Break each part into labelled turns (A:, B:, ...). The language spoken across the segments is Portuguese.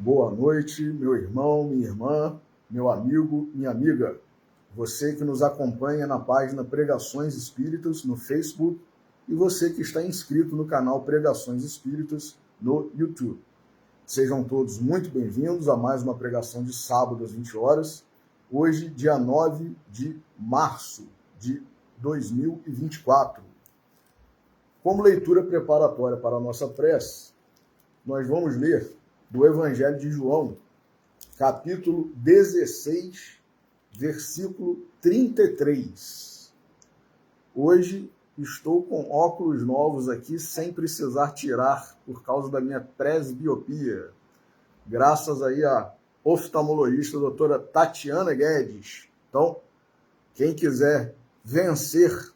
A: Boa noite, meu irmão, minha irmã, meu amigo, minha amiga. Você que nos acompanha na página Pregações Espíritas no Facebook e você que está inscrito no canal Pregações Espíritas no YouTube. Sejam todos muito bem-vindos a mais uma pregação de sábado às 20 horas. Hoje, dia 9 de março de 2024. Como leitura preparatória para a nossa prece, nós vamos ler do Evangelho de João, capítulo 16, versículo 33. Hoje estou com óculos novos aqui, sem precisar tirar, por causa da minha presbiopia. Graças aí à oftalmologista, a doutora Tatiana Guedes. Então, quem quiser vencer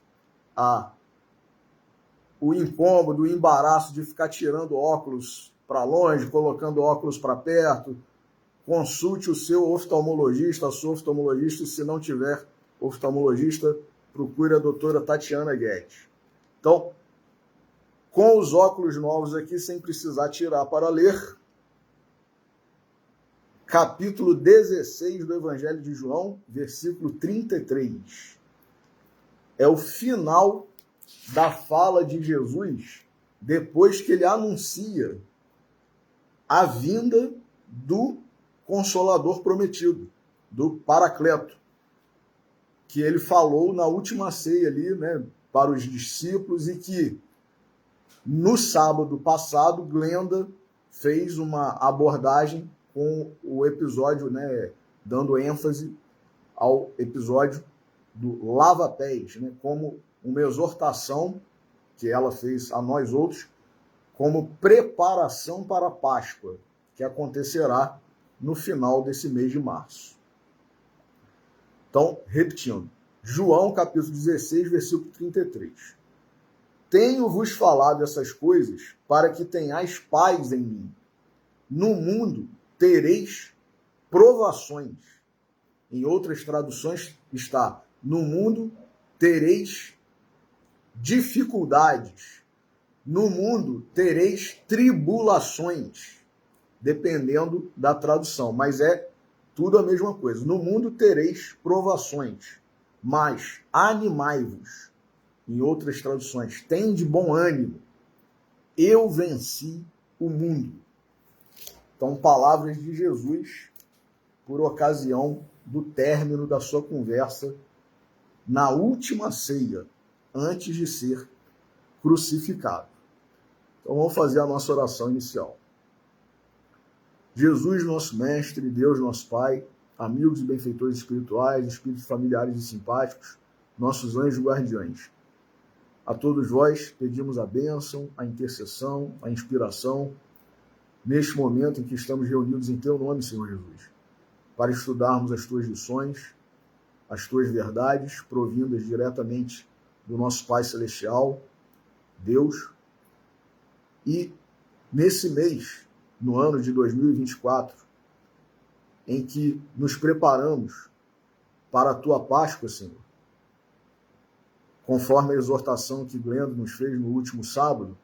A: o incômodo, o embaraço de ficar tirando óculos para longe, colocando óculos para perto, consulte o seu oftalmologista, a sua oftalmologista, e se não tiver oftalmologista, procure a doutora Tatiana Guedes. Então, com os óculos novos aqui, sem precisar tirar para ler, capítulo 16 do Evangelho de João, versículo 33. É o final da fala de Jesus, depois que ele anuncia a vinda do Consolador prometido, do Paracleto, que ele falou na última ceia ali, né, para os discípulos, e que no sábado passado Glenda fez uma abordagem com o episódio, né, dando ênfase ao episódio do lava-pés, né, como uma exortação que ela fez a nós outros, como preparação para a Páscoa, que acontecerá no final desse mês de março. Então, repetindo, João capítulo 16, versículo 33. Tenho-vos falado essas coisas para que tenhais paz em mim. No mundo tereis provações. Em outras traduções está, no mundo tereis dificuldades. No mundo tereis tribulações, dependendo da tradução, mas é tudo a mesma coisa. No mundo tereis provações, mas animai-vos. Em outras traduções, tende bom ânimo. Eu venci o mundo. Então, palavras de Jesus por ocasião do término da sua conversa na última ceia, antes de ser crucificado. Então vamos fazer a nossa oração inicial. Jesus, nosso Mestre, Deus, nosso Pai, amigos e benfeitores espirituais, espíritos familiares e simpáticos, nossos anjos guardiães. A todos vós pedimos a bênção, a intercessão, a inspiração, neste momento em que estamos reunidos em Teu nome, Senhor Jesus, para estudarmos as Tuas lições, as Tuas verdades, provindas diretamente do nosso Pai Celestial, Deus. E nesse mês, no ano de 2024, em que nos preparamos para a Tua Páscoa, Senhor, conforme a exortação que Glenda nos fez no último sábado,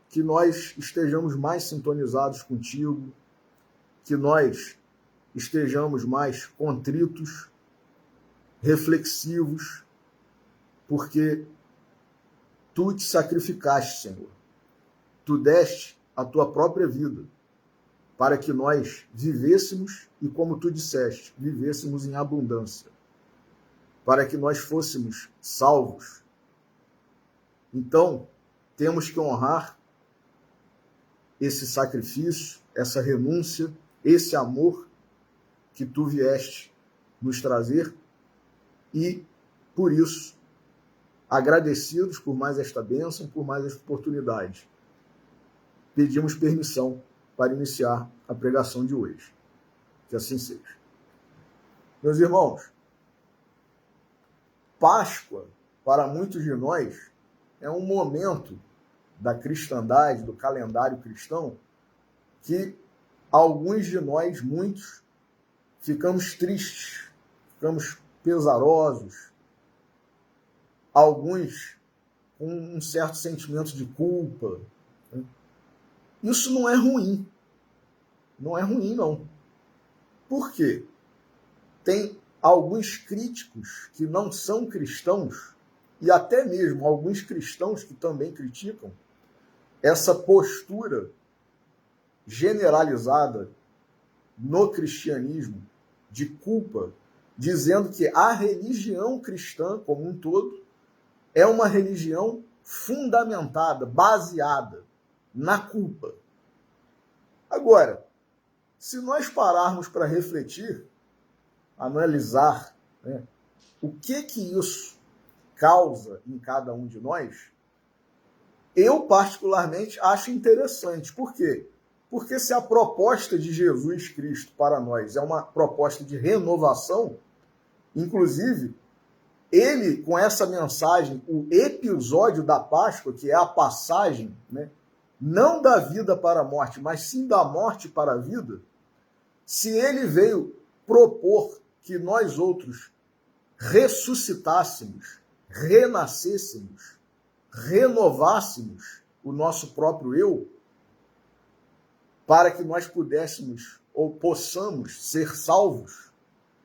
A: que nós estejamos mais sintonizados contigo, que nós estejamos mais contritos, reflexivos, porque Tu te sacrificaste, Senhor. Tu deste a Tua própria vida para que nós vivêssemos e, como Tu disseste, vivêssemos em abundância, para que nós fôssemos salvos. Então, temos que honrar esse sacrifício, essa renúncia, esse amor que Tu vieste nos trazer e, por isso, agradecidos por mais esta bênção, por mais esta oportunidade, pedimos permissão para iniciar a pregação de hoje. Que assim seja. Meus irmãos, Páscoa, para muitos de nós, é um momento da cristandade, do calendário cristão, que alguns de nós, muitos, ficamos tristes, ficamos pesarosos, alguns com um certo sentimento de culpa. Isso não é ruim. não é ruim, não. Por quê? Tem alguns críticos que não são cristãos, e até mesmo alguns cristãos que também criticam essa postura generalizada no cristianismo de culpa, dizendo que a religião cristã como um todo é uma religião fundamentada, baseada na culpa. Agora, se nós pararmos para refletir, analisar, né, o que isso causa em cada um de nós, eu particularmente acho interessante. Por quê? Porque se a proposta de Jesus Cristo para nós é uma proposta de renovação, inclusive, ele, com essa mensagem, o episódio da Páscoa, que é a passagem, né, não da vida para a morte, mas sim da morte para a vida, se ele veio propor que nós outros ressuscitássemos, renascêssemos, renovássemos o nosso próprio eu, para que nós pudéssemos ou possamos ser salvos,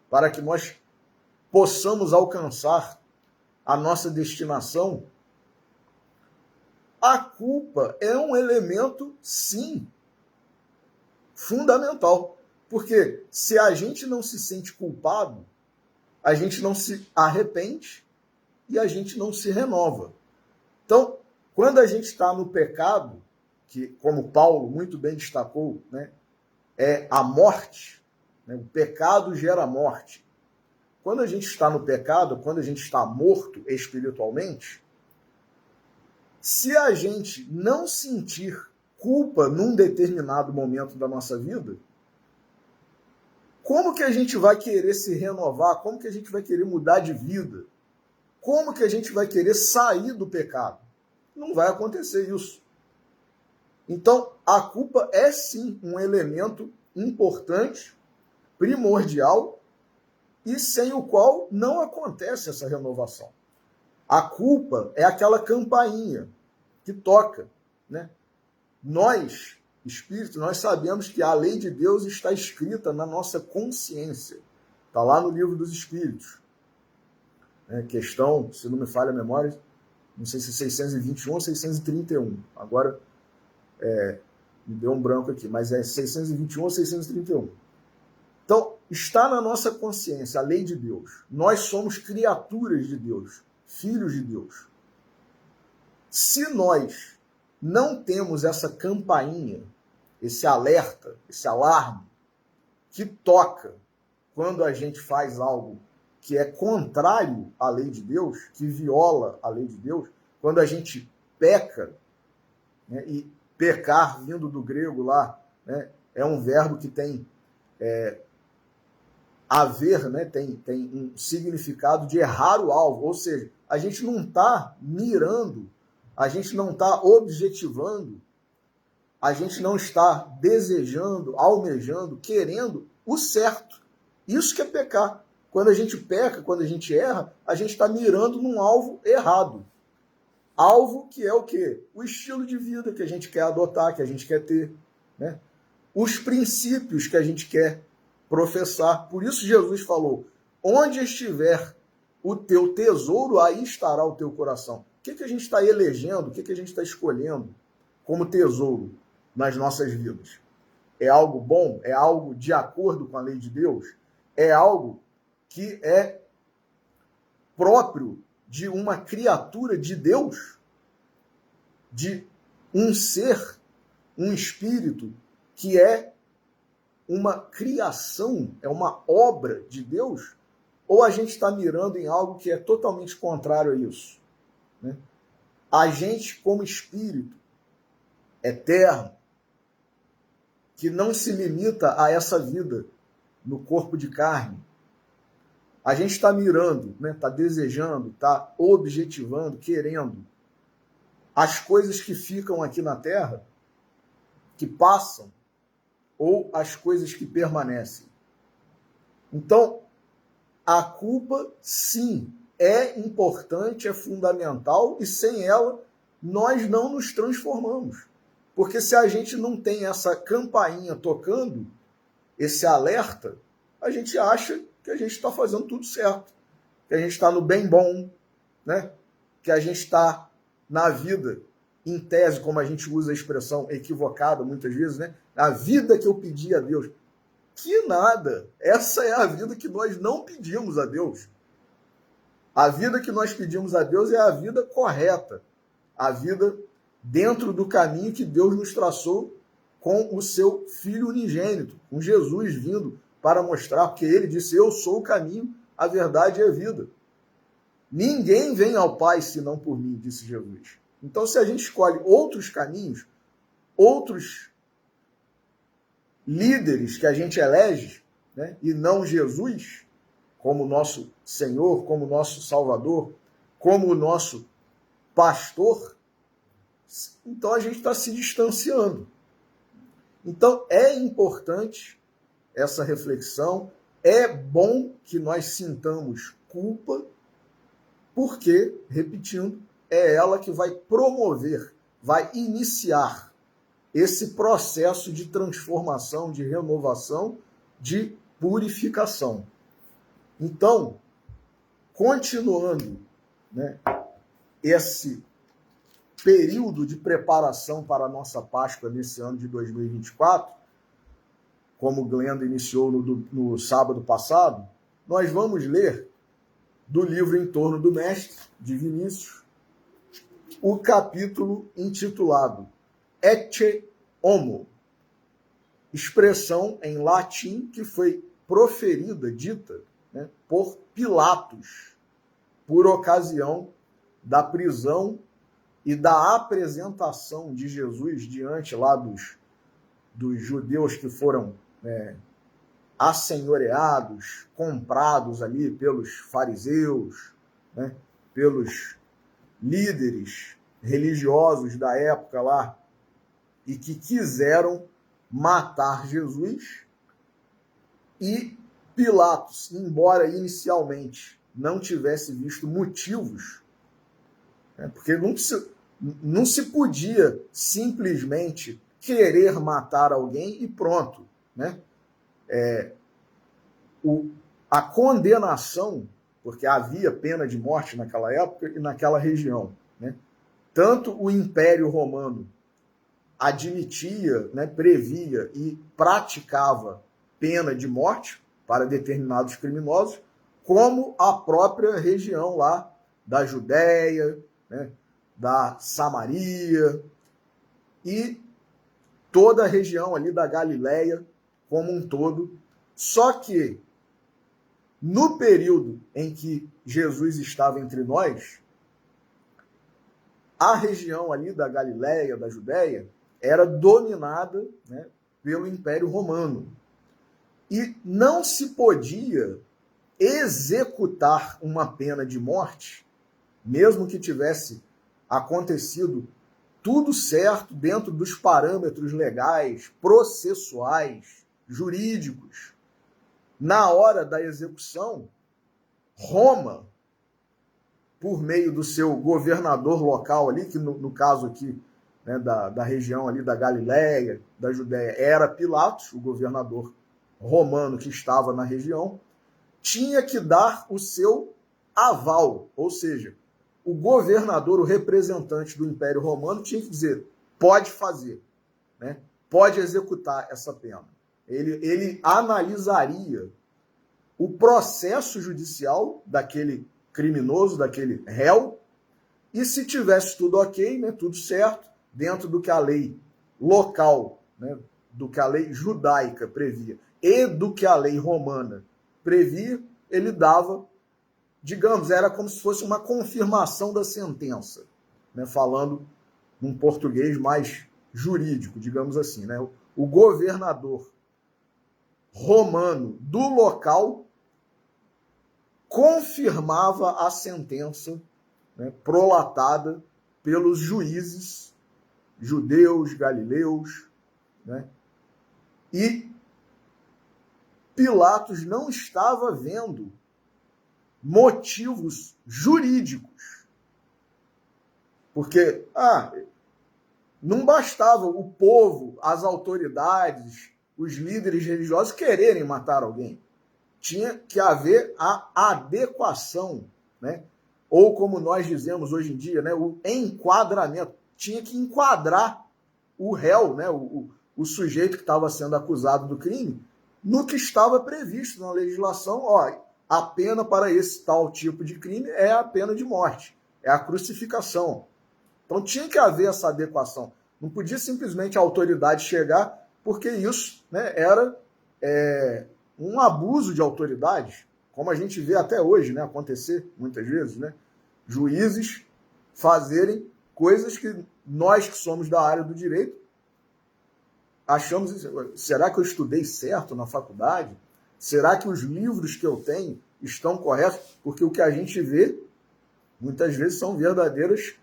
A: para que nós possamos alcançar a nossa destinação, a culpa é um elemento, sim, fundamental. Porque se a gente não se sente culpado, a gente não se arrepende e a gente não se renova. Então, quando a gente está no pecado, que, como Paulo muito bem destacou, né, é a morte, né, o pecado gera morte. Quando a gente está no pecado, quando a gente está morto espiritualmente, se a gente não sentir culpa num determinado momento da nossa vida, como que a gente vai querer se renovar? Como que a gente vai querer mudar de vida? Como que a gente vai querer sair do pecado? Não vai acontecer isso. Então, a culpa é sim um elemento importante, primordial, e sem o qual não acontece essa renovação. A culpa é aquela campainha que toca, né? Nós, espíritos, nós sabemos que a lei de Deus está escrita na nossa consciência. Está lá no livro dos Espíritos. Questão, se não me falha a memória, não sei se é 621 ou 631. Agora, me deu um branco aqui, mas é 621 ou 631. Então, está na nossa consciência a lei de Deus. Nós somos criaturas de Deus, filhos de Deus. Se nós não temos essa campainha, esse alerta, esse alarme, que toca quando a gente faz algo que é contrário à lei de Deus, que viola a lei de Deus, quando a gente peca, né, e pecar, vindo do grego lá, né, é um verbo que tem haver, né, tem um significado de errar o alvo, ou seja, a gente não está mirando, a gente não está objetivando, a gente não está desejando, almejando, querendo o certo. Isso que é pecar. Quando a gente peca, quando a gente erra, a gente está mirando num alvo errado. Alvo que é o quê? O estilo de vida que a gente quer adotar, que a gente quer ter, né? Os princípios que a gente quer professar. Por isso Jesus falou, onde estiver o teu tesouro, aí estará o teu coração. O que a gente está elegendo, o que a gente está escolhendo como tesouro nas nossas vidas? É algo bom? É algo de acordo com a lei de Deus? É algo que é próprio de uma criatura de Deus? De um ser, um espírito que é uma criação, é uma obra de Deus? Ou a gente está mirando em algo que é totalmente contrário a isso, né? A gente, como espírito eterno, que não se limita a essa vida no corpo de carne, a gente está mirando, né? Está desejando, está objetivando, querendo as coisas que ficam aqui na Terra, que passam, ou as coisas que permanecem. Então, a culpa, sim, é importante, é fundamental, e sem ela, nós não nos transformamos. Porque se a gente não tem essa campainha tocando, esse alerta, a gente acha que a gente está fazendo tudo certo, que a gente está no bem bom, né? Que a gente está na vida, em tese, como a gente usa a expressão equivocada muitas vezes, né? A vida que eu pedi a Deus. Que nada! Essa é a vida que nós não pedimos a Deus. A vida que nós pedimos a Deus é a vida correta, a vida dentro do caminho que Deus nos traçou com o seu Filho unigênito, com Jesus vindo para mostrar, porque ele disse, eu sou o caminho, a verdade e a vida. Ninguém vem ao Pai senão por mim, disse Jesus. Então, se a gente escolhe outros caminhos, outros líderes que a gente elege, né, e não Jesus, como nosso Senhor, como nosso Salvador, como o nosso pastor, então a gente está se distanciando. Então é importante essa reflexão, é bom que nós sintamos culpa, porque, repetindo, é ela que vai promover, vai iniciar esse processo de transformação, de renovação, de purificação. Então, continuando, né, esse período de preparação para a nossa Páscoa nesse ano de 2024, como o Glenda iniciou no sábado passado, nós vamos ler do livro Em Torno do Mestre, de Vinícius, o capítulo intitulado Ecce Homo, expressão em latim que foi proferida, dita, né, por Pilatos, por ocasião da prisão e da apresentação de Jesus diante lá dos judeus que foram assenhoreados, comprados ali pelos fariseus, né, pelos líderes religiosos da época lá, e que quiseram matar Jesus. E Pilatos, embora inicialmente não tivesse visto motivos, né, porque não se podia simplesmente querer matar alguém e pronto, né? A condenação, porque havia pena de morte naquela época e naquela região, né? Tanto o Império Romano admitia, né, previa e praticava pena de morte para determinados criminosos, como a própria região lá da Judéia, né, da Samaria e toda a região ali da Galileia como um todo. Só que no período em que Jesus estava entre nós, a região ali da Galileia, da Judéia, era dominada, né, pelo Império Romano. E não se podia executar uma pena de morte, mesmo que tivesse acontecido tudo certo dentro dos parâmetros legais, processuais, jurídicos. Na hora da execução, Roma, por meio do seu governador local ali, que no caso aqui, né, da região ali da Galileia, da Judéia, era Pilatos, o governador romano que estava na região, tinha que dar o seu aval, ou seja, o governador, o representante do Império Romano, tinha que dizer, pode fazer, né? Pode executar essa pena. Ele analisaria o processo judicial daquele criminoso, daquele réu, e se tivesse tudo ok, né, tudo certo, dentro do que a lei local, né, do que a lei judaica previa e do que a lei romana previa, ele dava, digamos, era como se fosse uma confirmação da sentença, né, falando num português mais jurídico, digamos assim, né? O governador romano do local confirmava a sentença, né, prolatada pelos juízes judeus, galileus, né? E Pilatos não estava vendo motivos jurídicos. Porque, não bastava o povo, as autoridades, os líderes religiosos quererem matar alguém. Tinha que haver a adequação, né? Ou como nós dizemos hoje em dia, né? O enquadramento. Tinha que enquadrar o réu, né? O sujeito que estava sendo acusado do crime, no que estava previsto na legislação. Ó, a pena para esse tal tipo de crime é a pena de morte, é a crucificação. Então tinha que haver essa adequação. Não podia simplesmente a autoridade chegar, porque isso, né, era um abuso de autoridade, como a gente vê até hoje, né, acontecer muitas vezes, né? Juízes fazerem coisas que nós que somos da área do direito achamos, será que eu estudei certo na faculdade? Será que os livros que eu tenho estão corretos? Porque o que a gente vê, muitas vezes, são verdadeiras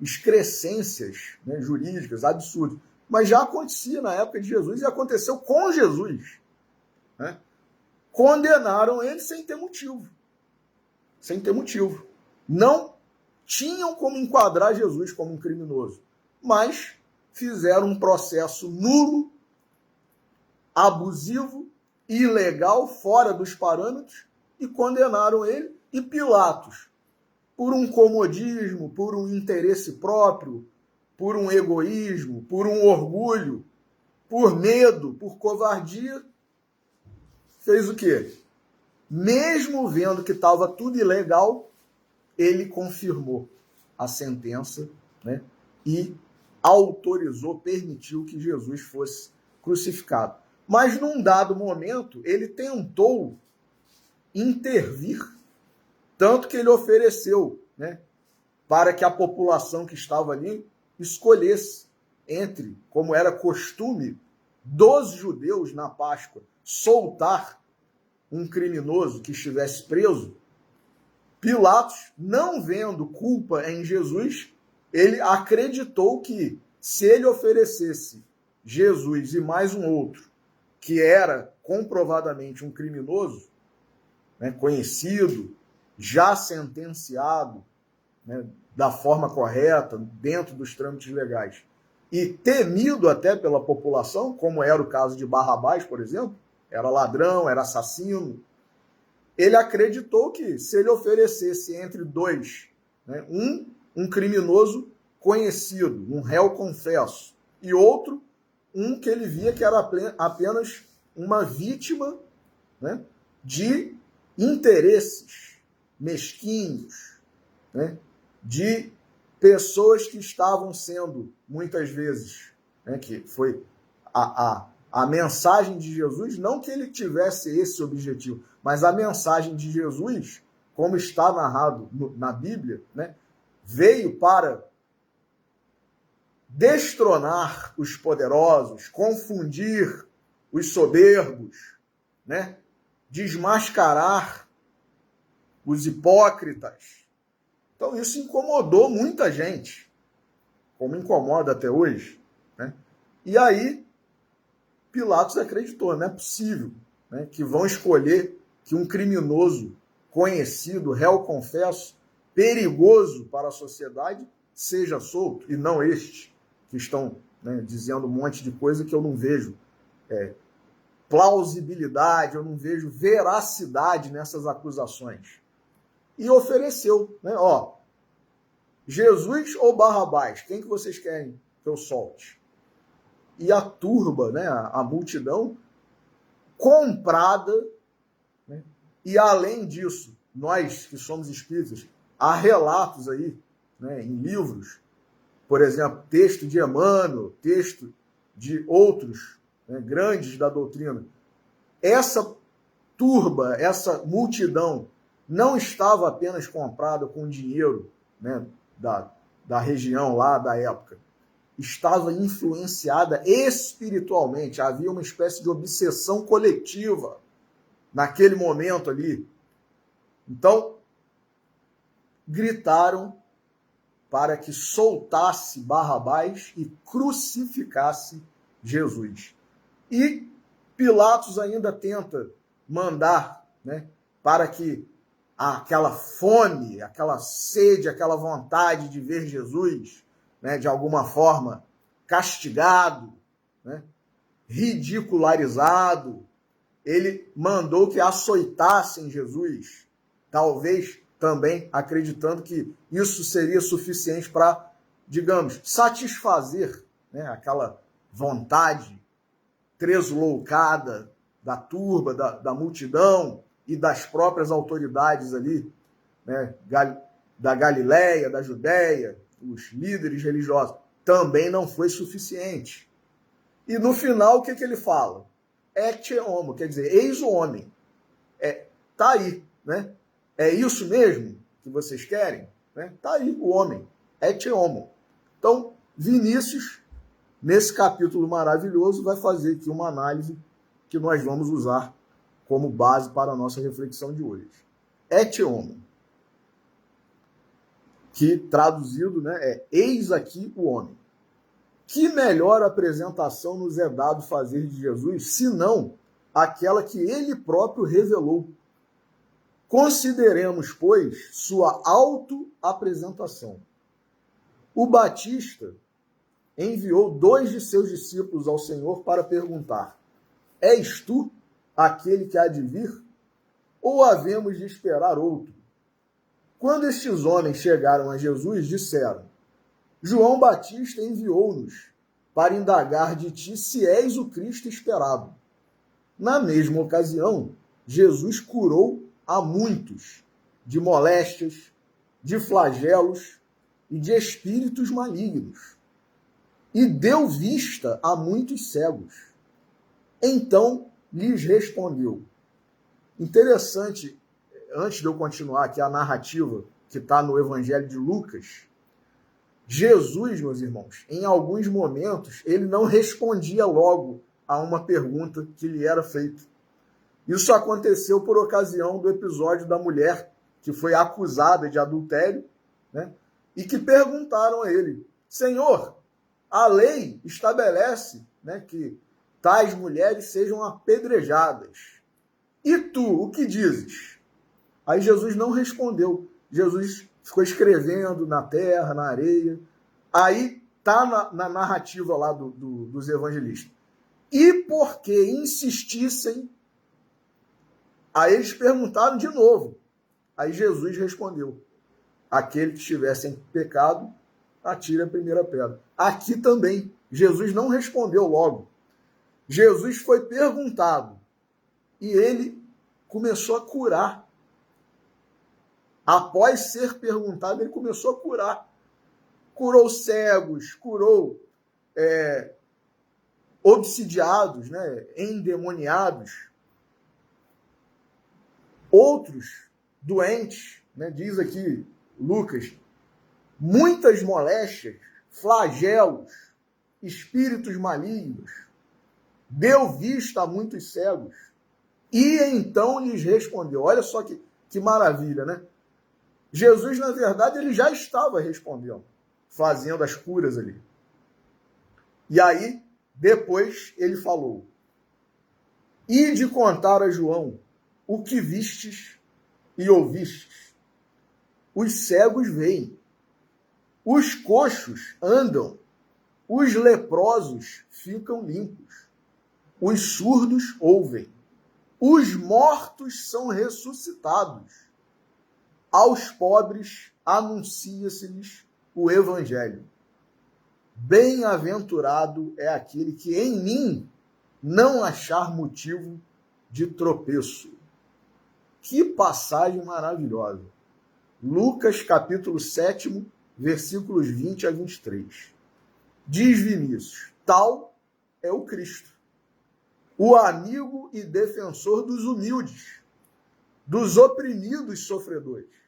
A: excrescências, né, jurídicas, absurdas. Mas já acontecia na época de Jesus e aconteceu com Jesus, né? Condenaram ele sem ter motivo. Sem ter motivo. Não tinham como enquadrar Jesus como um criminoso, mas fizeram um processo nulo, abusivo, ilegal, fora dos parâmetros, e condenaram ele. E Pilatos, por um comodismo, por um interesse próprio, por um egoísmo, por um orgulho, por medo, por covardia, fez o quê? Mesmo vendo que estava tudo ilegal, ele confirmou a sentença, né, e autorizou, permitiu que Jesus fosse crucificado. Mas num dado momento, ele tentou intervir, tanto que ele ofereceu, né, para que a população que estava ali escolhesse entre, como era costume dos judeus na Páscoa, soltar um criminoso que estivesse preso. Pilatos, não vendo culpa em Jesus, ele acreditou que se ele oferecesse Jesus e mais um outro, que era comprovadamente um criminoso, né, conhecido, já sentenciado, né, da forma correta, dentro dos trâmites legais, e temido até pela população, como era o caso de Barrabás, por exemplo, era ladrão, era assassino, ele acreditou que se ele oferecesse entre dois, né, um criminoso conhecido, um réu confesso, e outro, um que ele via que era apenas uma vítima, né, de interesses mesquinhos, né, de pessoas que estavam sendo, muitas vezes, né, que foi a mensagem de Jesus, não que ele tivesse esse objetivo, mas a mensagem de Jesus, como está narrado na Bíblia, né, veio para destronar os poderosos, confundir os soberbos, né, desmascarar os hipócritas. Então isso incomodou muita gente, como incomoda até hoje, né? E aí Pilatos acreditou, não é possível, né, que vão escolher que um criminoso conhecido, réu confesso, perigoso para a sociedade, seja solto, e não este, que estão, né, dizendo um monte de coisa que eu não vejo plausibilidade, eu não vejo veracidade nessas acusações. E ofereceu, né, ó, Jesus ou Barrabás, quem que vocês querem que eu solte? E a turba, né, a multidão, comprada, né, e além disso, nós que somos espíritas, há relatos aí, né, em livros, por exemplo, texto de Emmanuel, texto de outros, né, grandes da doutrina. Essa turba, essa multidão, não estava apenas comprada com dinheiro, né, da região lá, da época. Estava influenciada espiritualmente. Havia uma espécie de obsessão coletiva naquele momento ali. Então, gritaram para que soltasse Barrabás e crucificasse Jesus. E Pilatos ainda tenta mandar, né, para que aquela fome, aquela sede, aquela vontade de ver Jesus, né, de alguma forma castigado, né? Ridicularizado. Ele mandou que açoitassem Jesus, talvez também acreditando que isso seria suficiente para, digamos, satisfazer, né, aquela vontade tresloucada da turba, da multidão e das próprias autoridades ali, né, da Galileia, da Judéia, os líderes religiosos. Também não foi suficiente. E no final, o que ele fala? Ecce homo, quer dizer, eis o homem. Tá aí, né? É isso mesmo que vocês querem? Né? Tá aí o homem. Ecce homo. Então, Vinícius, nesse capítulo maravilhoso, vai fazer aqui uma análise que nós vamos usar como base para a nossa reflexão de hoje. Ecce homo, que traduzido, né, é eis aqui o homem. Que melhor apresentação nos é dado fazer de Jesus, senão aquela que ele próprio revelou? Consideremos, pois, sua auto-apresentação. O Batista enviou 2 de seus discípulos ao Senhor para perguntar: és tu aquele que há de vir? Ou havemos de esperar outro? Quando estes homens chegaram a Jesus, disseram: João Batista enviou-nos para indagar de ti se és o Cristo esperado. Na mesma ocasião, Jesus curou a muitos de moléstias, de flagelos e de espíritos malignos, e deu vista a muitos cegos. Então lhes respondeu. Interessante, antes de eu continuar aqui a narrativa que está no Evangelho de Lucas, Jesus, meus irmãos, em alguns momentos, ele não respondia logo a uma pergunta que lhe era feita. Isso aconteceu por ocasião do episódio da mulher que foi acusada de adultério, né? E que perguntaram a ele: Senhor, a lei estabelece, né, que tais mulheres sejam apedrejadas. E tu, o que dizes? Aí Jesus não respondeu. Jesus ficou escrevendo na terra, na areia. Aí está na narrativa lá dos evangelistas. E porque insistissem, aí eles perguntaram de novo. Aí Jesus respondeu: aquele que estivesse em pecado, atire a primeira pedra. Aqui também, Jesus não respondeu logo. Jesus foi perguntado e ele começou a curar. Após ser perguntado, ele começou a curar. Curou cegos, curou obsidiados, né, endemoniados. Outros doentes, né, diz aqui Lucas, muitas moléstias, flagelos, espíritos malignos. Deu vista a muitos cegos. E então lhes respondeu. Olha só que maravilha, né? Jesus, na verdade, ele já estava respondendo, fazendo as curas ali. E aí, depois, ele falou: ide contar a João o que vistes e ouvistes. Os cegos veem, os coxos andam, os leprosos ficam limpos, os surdos ouvem, os mortos são ressuscitados. Aos pobres anuncia-se-lhes o evangelho. Bem-aventurado é aquele que em mim não achar motivo de tropeço. Que passagem maravilhosa. Lucas capítulo 7, versículos 20 a 23. Diz Vinícius: tal é o Cristo, o amigo e defensor dos humildes, dos oprimidos sofredores.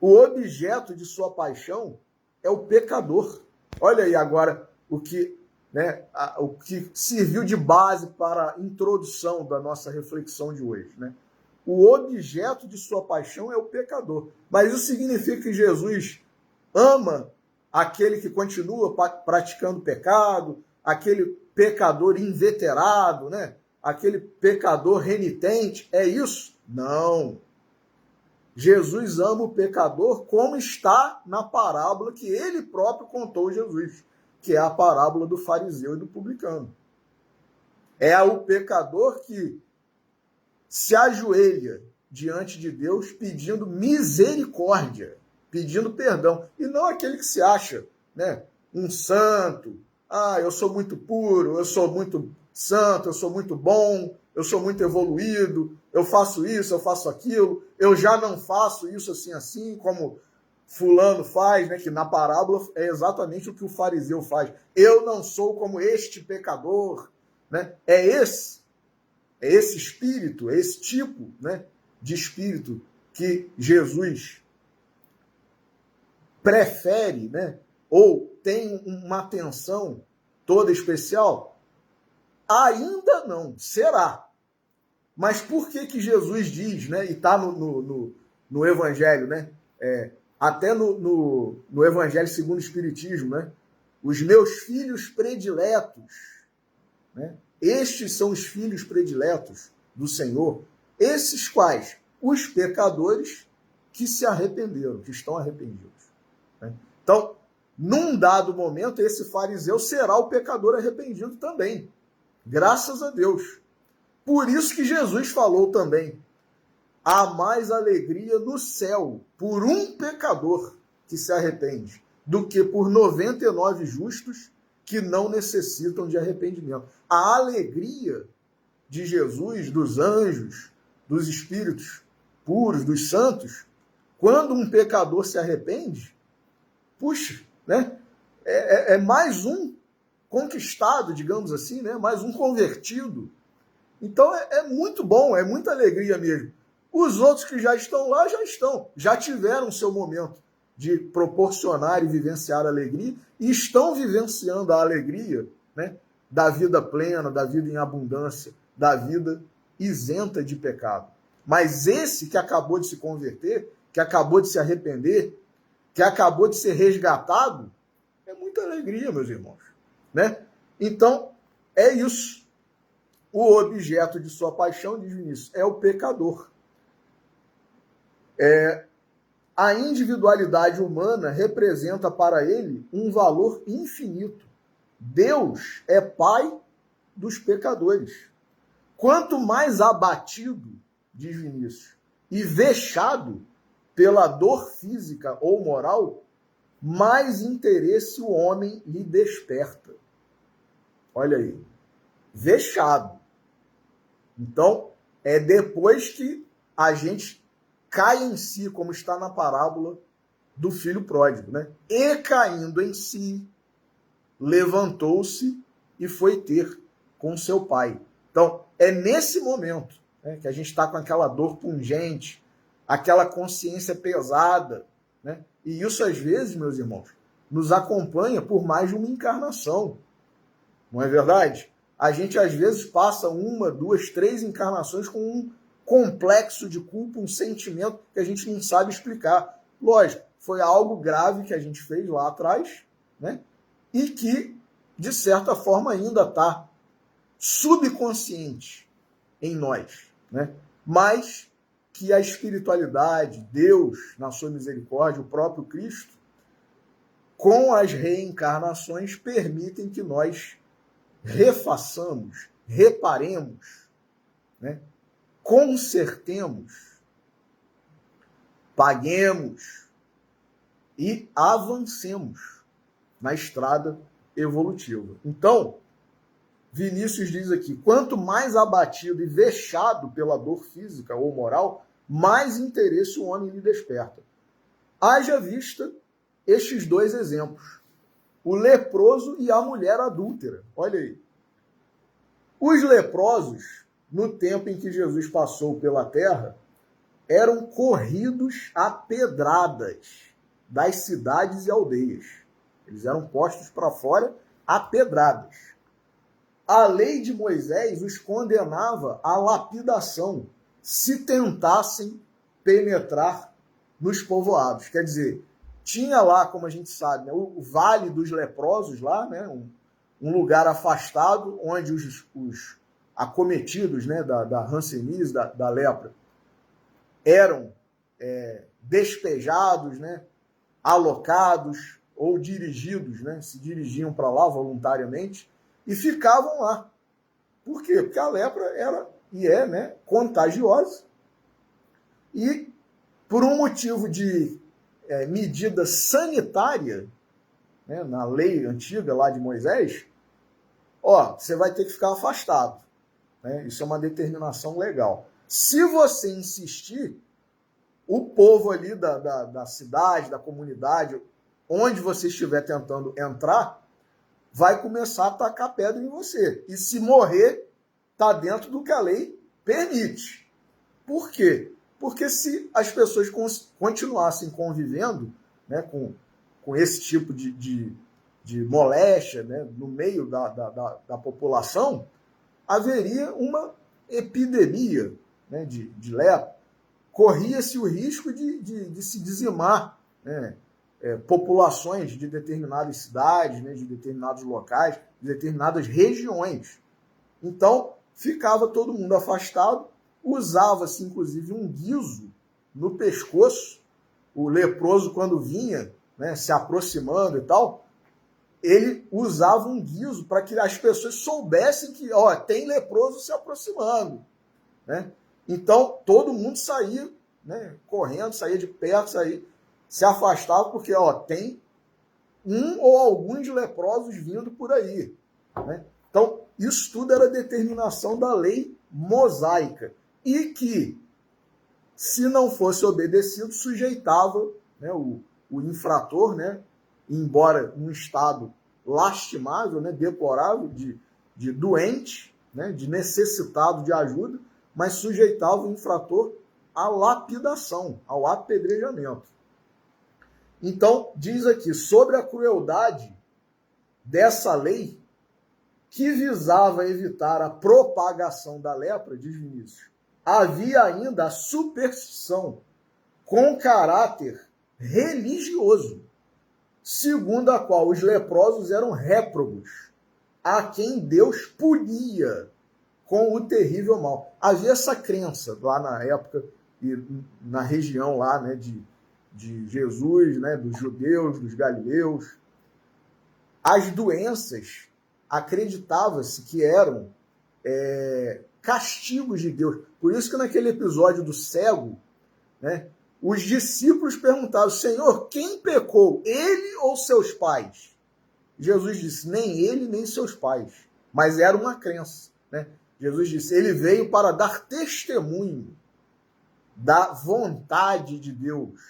A: O objeto de sua paixão é o pecador. Olha aí agora o que serviu de base para a introdução da nossa reflexão de hoje, né? O objeto de sua paixão é o pecador. Mas isso significa que Jesus ama aquele que continua praticando pecado, aquele pecador inveterado, né? Aquele pecador renitente. É isso? Não. Jesus ama o pecador como está na parábola que ele próprio contou Jesus. que é a parábola do fariseu e do publicano. É o pecador que se ajoelha diante de Deus pedindo misericórdia, pedindo perdão, e não aquele que se acha, né, um santo. Eu sou muito puro, eu sou muito santo, eu sou muito bom, eu sou muito evoluído, eu faço isso, eu faço aquilo, eu já não faço isso assim, como fulano faz, né, que na parábola é exatamente o que o fariseu faz. Eu não sou como este pecador, né? É esse espírito, é esse tipo, né, de espírito que Jesus prefere, né, ou tem uma atenção toda especial? Ainda não, será. Mas por que Jesus diz, né, e está no Evangelho, né, até no Evangelho segundo o Espiritismo, né, os meus filhos prediletos, né, estes são os filhos prediletos do Senhor, esses quais? Os pecadores que se arrependeram, que estão arrependidos. Né? Então, num dado momento, esse fariseu será o pecador arrependido também. Graças a Deus. Por isso que Jesus falou também: há mais alegria no céu por um pecador que se arrepende do que por 99 justos que não necessitam de arrependimento. A alegria de Jesus, dos anjos, dos espíritos puros, dos santos, quando um pecador se arrepende, puxa, né? É mais um conquistado, digamos assim, né? Mais um convertido. Então é muito bom, é muita alegria mesmo. Os outros que já estão lá, já tiveram seu momento de proporcionar e vivenciar a alegria, e estão vivenciando a alegria, né, da vida plena, da vida em abundância, da vida isenta de pecado. Mas esse que acabou de se converter, que acabou de se arrepender, que acabou de ser resgatado, é muita alegria, meus irmãos, né? Então, é isso. O objeto de sua paixão, diz Vinícius, é o pecador. A individualidade humana representa para ele um valor infinito. Deus é pai dos pecadores. Quanto mais abatido, diz Vinícius, e vexado pela dor física ou moral, mais interesse o homem lhe desperta. Olha aí, vexado. Então, é depois que a gente cai em si, como está na parábola do filho pródigo, né? E caindo em si, levantou-se e foi ter com seu pai. Então, é nesse momento, né, que a gente está com aquela dor pungente, aquela consciência pesada, né? E isso, às vezes, meus irmãos, nos acompanha por mais de uma encarnação. Não é verdade? A gente, às vezes, passa 1, 2, 3 encarnações com um complexo de culpa, um sentimento que a gente não sabe explicar. Lógico, foi algo grave que a gente fez lá atrás, né? E que, de certa forma, ainda está subconsciente em nós, né? Mas que a espiritualidade, Deus, na sua misericórdia, o próprio Cristo, com as reencarnações, permitem que nós refaçamos, reparemos, né? Consertemos, paguemos e avancemos na estrada evolutiva. Então, Vinícius diz aqui, quanto mais abatido e vexado pela dor física ou moral, mais interesse o homem lhe desperta. Haja vista estes dois exemplos, o leproso e a mulher adúltera. Olha aí. Os leprosos, no tempo em que Jesus passou pela terra, eram corridos a pedradas das cidades e aldeias. Eles eram postos para fora a pedradas. A lei de Moisés os condenava à lapidação se tentassem penetrar nos povoados. Quer dizer, tinha lá, como a gente sabe, né, o Vale dos Leprosos, lá, né, um lugar afastado onde os acometidos, né, da hanseníase, da lepra, eram despejados, né, alocados, ou dirigidos, né, se dirigiam para lá voluntariamente e ficavam lá. Por quê? Porque a lepra era e é, né, contagiosa. E por um motivo de medida sanitária, né, na lei antiga lá de Moisés, você vai ter que ficar afastado. Né? Isso é uma determinação legal. Se você insistir, o povo ali da cidade, da comunidade, onde você estiver tentando entrar, vai começar a tacar pedra em você. E se morrer, está dentro do que a lei permite. Por quê? Porque se as pessoas continuassem convivendo, né, com esse tipo de moléstia, né, no meio da população, haveria uma epidemia, né, de lepra. Corria-se o risco de se dizimar, né, populações de determinadas cidades, né, de determinados locais, de determinadas regiões. Então, ficava todo mundo afastado, usava-se inclusive um guizo no pescoço. O leproso, quando vinha, né, se aproximando e tal, ele usava um guizo para que as pessoas soubessem que tem leproso se aproximando. Né? Então, todo mundo saía, né, correndo, saía de perto, se afastava, porque tem um ou alguns leprosos vindo por aí. Né? Então, isso tudo era determinação da lei mosaica. E que, se não fosse obedecido, sujeitava, né, o infrator, né, embora num estado lastimável, né, deplorável, de doente, né, de necessitado de ajuda, mas sujeitava o infrator à lapidação, ao apedrejamento. Então, diz aqui, sobre a crueldade dessa lei, que visava evitar a propagação da lepra, diz Vinícius, havia ainda a superstição com caráter religioso, segundo a qual os leprosos eram réprobos, a quem Deus punia com o terrível mal. Havia essa crença lá na época e na região lá, né, de Jesus, né, dos judeus, dos galileus. As doenças acreditava-se que eram castigos de Deus. Por isso que naquele episódio do cego, né, os discípulos perguntaram, Senhor, quem pecou, ele ou seus pais? Jesus disse, nem ele, nem seus pais. Mas era uma crença. Né? Jesus disse, ele veio para dar testemunho da vontade de Deus.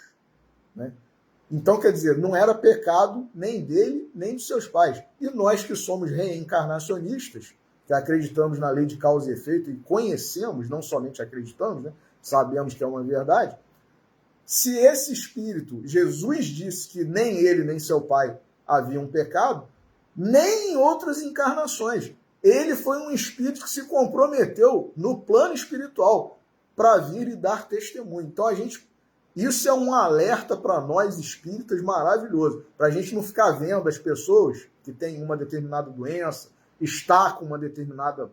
A: Né? Então, quer dizer, não era pecado nem dele, nem dos seus pais. E nós que somos reencarnacionistas, que acreditamos na lei de causa e efeito e conhecemos, não somente acreditamos, né? Sabemos que é uma verdade, se esse espírito, Jesus disse que nem ele nem seu pai haviam pecado, nem em outras encarnações. Ele foi um espírito que se comprometeu no plano espiritual para vir e dar testemunho. Então, isso é um alerta para nós espíritas maravilhoso, para a gente não ficar vendo as pessoas que têm uma determinada doença, está com uma determinada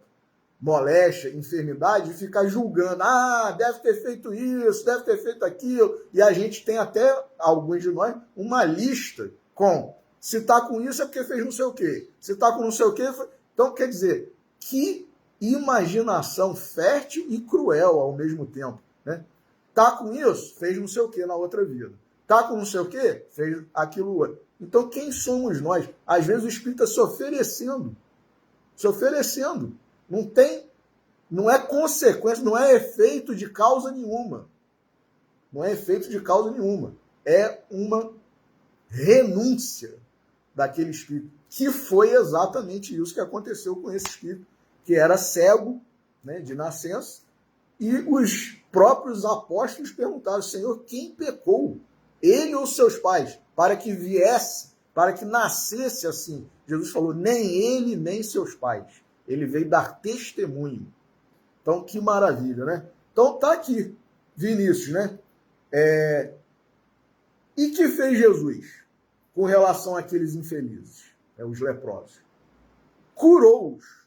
A: moléstia, enfermidade, e ficar julgando, deve ter feito isso, deve ter feito aquilo, e a gente tem até, alguns de nós, uma lista com, se está com isso é porque fez não sei o quê, se está com não sei o quê, então quer dizer, que imaginação fértil e cruel ao mesmo tempo, né? Tá com isso? Fez não sei o que na outra vida. Tá com não sei o que? Fez aquilo outro. Então, quem somos nós? Às vezes o espírito está se oferecendo. Se oferecendo. Não é consequência, não é efeito de causa nenhuma. Não é efeito de causa nenhuma. É uma renúncia daquele espírito. Que foi exatamente isso que aconteceu com esse espírito, que era cego, né, de nascença, e os próprios apóstolos perguntaram, Senhor, quem pecou? Ele ou seus pais? Para que viesse, para que nascesse assim. Jesus falou, nem ele, nem seus pais. Ele veio dar testemunho. Então, que maravilha, né? Então, tá aqui, Vinícius, né? E que fez Jesus com relação àqueles infelizes, os leprosos? Curou-os.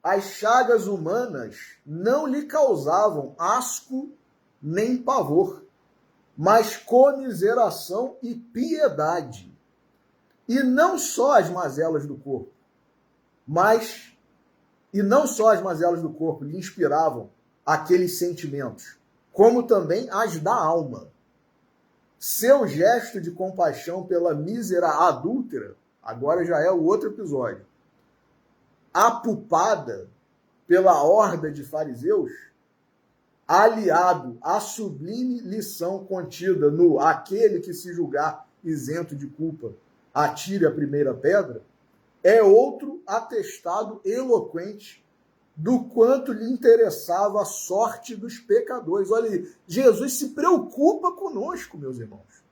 A: As chagas humanas não lhe causavam asco nem pavor, mas comiseração e piedade. E não só as mazelas do corpo, lhe inspiravam aqueles sentimentos, como também as da alma. Seu gesto de compaixão pela mísera adúltera, agora já é o outro episódio, apupada pela horda de fariseus, aliado à sublime lição contida no aquele que se julgar isento de culpa, atire a primeira pedra, é outro atestado eloquente do quanto lhe interessava a sorte dos pecadores. Olha aí, Jesus se preocupa conosco, meus irmãos.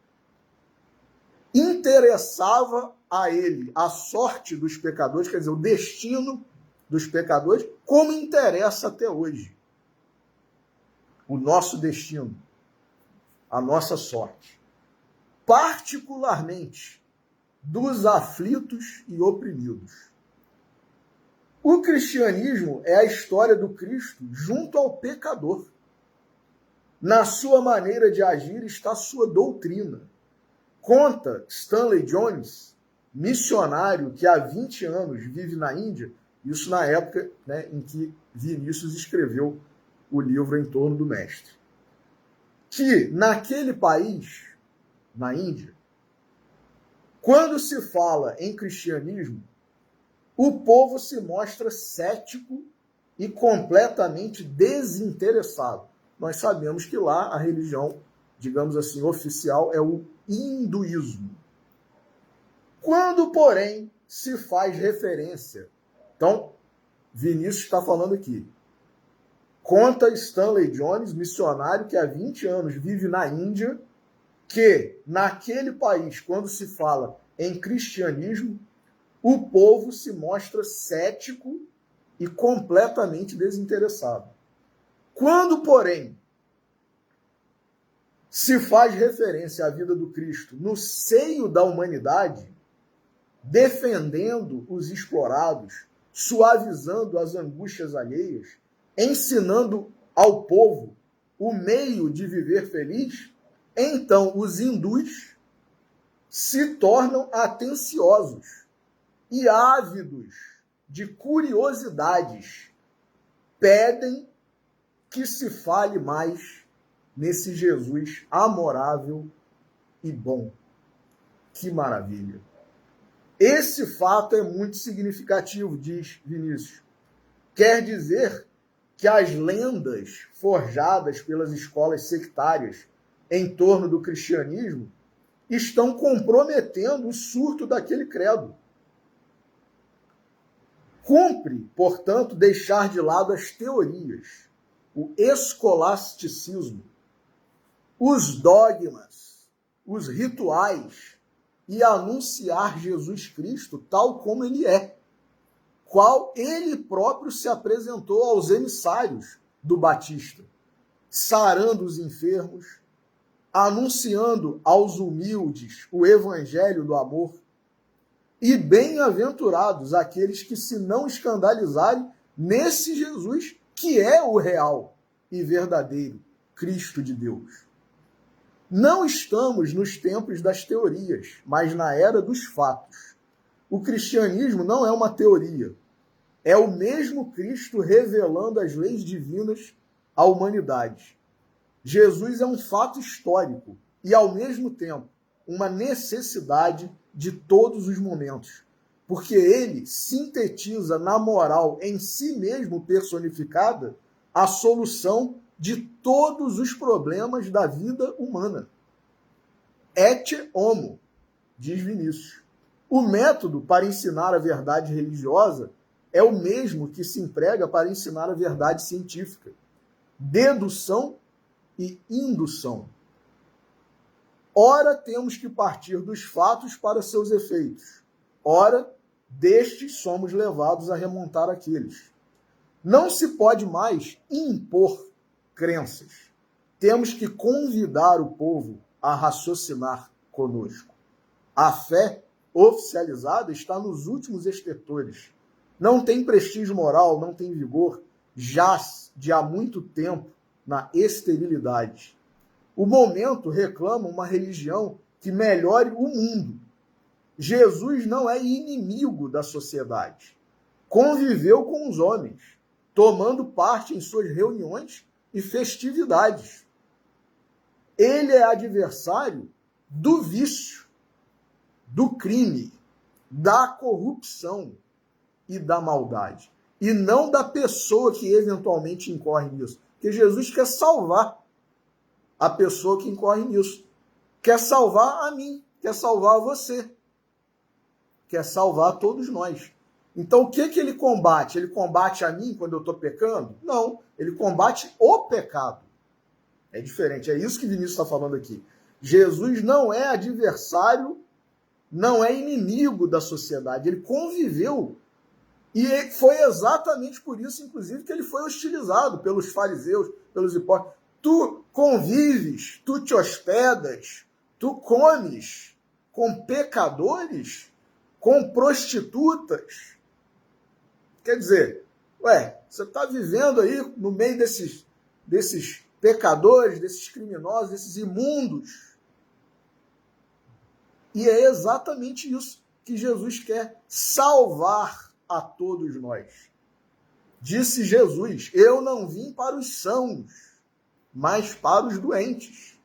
A: Interessava a ele a sorte dos pecadores, quer dizer, o destino dos pecadores, como interessa até hoje. O nosso destino, a nossa sorte. Particularmente dos aflitos e oprimidos. O cristianismo é a história do Cristo junto ao pecador. Na sua maneira de agir está sua doutrina. Conta Stanley Jones, missionário que há 20 anos vive na Índia, isso na época, né, em que Vinícius escreveu o livro Em Torno do Mestre, que naquele país, na Índia, quando se fala em cristianismo, o povo se mostra cético e completamente desinteressado. Nós sabemos que lá a religião, digamos assim, oficial é o hinduísmo. Quando, porém, se faz referência... Então, Vinícius está falando aqui. Conta Stanley Jones, missionário que há 20 anos vive na Índia, que naquele país, quando se fala em cristianismo, o povo se mostra cético e completamente desinteressado. Quando, porém, se faz referência à vida do Cristo no seio da humanidade, defendendo os explorados, suavizando as angústias alheias, ensinando ao povo o meio de viver feliz, então os hindus se tornam atenciosos e ávidos de curiosidades, pedem que se fale mais nesse Jesus amorável e bom. Que maravilha! Esse fato é muito significativo, diz Vinícius. Quer dizer que as lendas forjadas pelas escolas sectárias em torno do cristianismo estão comprometendo o surto daquele credo. Cumpre, portanto, deixar de lado as teorias, o escolasticismo, os dogmas, os rituais e anunciar Jesus Cristo tal como ele é, qual ele próprio se apresentou aos emissários do Batista, sarando os enfermos, anunciando aos humildes o evangelho do amor, e bem-aventurados aqueles que se não escandalizarem nesse Jesus, que é o real e verdadeiro Cristo de Deus. Não estamos nos tempos das teorias, mas na era dos fatos. O cristianismo não é uma teoria. É o mesmo Cristo revelando as leis divinas à humanidade. Jesus é um fato histórico e, ao mesmo tempo, uma necessidade de todos os momentos, porque ele sintetiza na moral em si mesmo personificada a solução de todos os problemas da vida humana. Ecce homo, diz Vinícius. O método para ensinar a verdade religiosa é o mesmo que se emprega para ensinar a verdade científica. Dedução e indução. Ora, temos que partir dos fatos para seus efeitos. Ora, destes somos levados a remontar aqueles. Não se pode mais impor crenças. Temos que convidar o povo a raciocinar conosco. A fé oficializada está nos últimos estertores. Não tem prestígio moral, não tem vigor, jaz de há muito tempo na esterilidade. O momento reclama uma religião que melhore o mundo, Jesus não é inimigo da sociedade. Conviveu com os homens, tomando parte em suas reuniões e festividades. Ele é adversário do vício, do crime, da corrupção e da maldade. E não da pessoa que eventualmente incorre nisso. Porque Jesus quer salvar a pessoa que incorre nisso. Quer salvar a mim, quer salvar você. Quer salvar todos nós. Então, o que ele combate? Ele combate a mim quando eu estou pecando? Não, ele combate o pecado. É diferente, é isso que Vinícius está falando aqui. Jesus não é adversário, não é inimigo da sociedade, ele conviveu. E foi exatamente por isso, inclusive, que ele foi hostilizado pelos fariseus, pelos hipócritas. Tu convives, tu te hospedas, tu comes com pecadores, com prostitutas. Quer dizer, você está vivendo aí no meio desses pecadores, desses criminosos, desses imundos. E é exatamente isso que Jesus quer, salvar a todos nós. Disse Jesus, eu não vim para os sãos, mas para os doentes.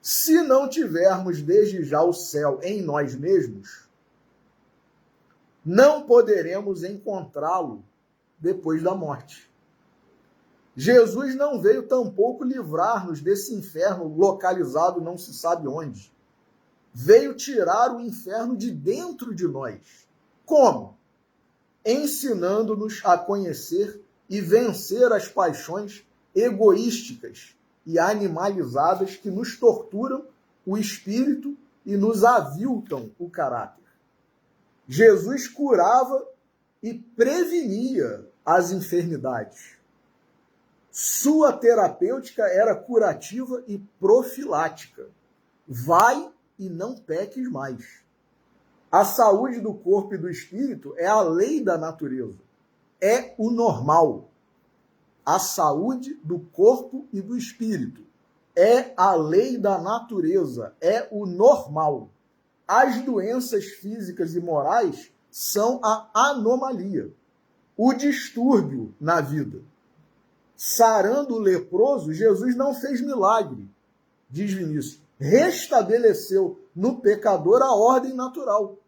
A: Se não tivermos desde já o céu em nós mesmos, não poderemos encontrá-lo depois da morte. Jesus não veio tampouco livrar-nos desse inferno localizado não se sabe onde. Veio tirar o inferno de dentro de nós. Como? Ensinando-nos a conhecer e vencer as paixões egoísticas e animalizadas que nos torturam o espírito e nos aviltam o caráter. Jesus curava e prevenia as enfermidades. Sua terapêutica era curativa e profilática. Vai e não peques mais. A saúde do corpo e do espírito é a lei da natureza. É o normal. A saúde do corpo e do espírito é a lei da natureza. É o normal. As doenças físicas e morais são a anomalia. O distúrbio na vida. Sarando o leproso, Jesus não fez milagre, diz Vinícius. Restabeleceu no pecador a ordem natural.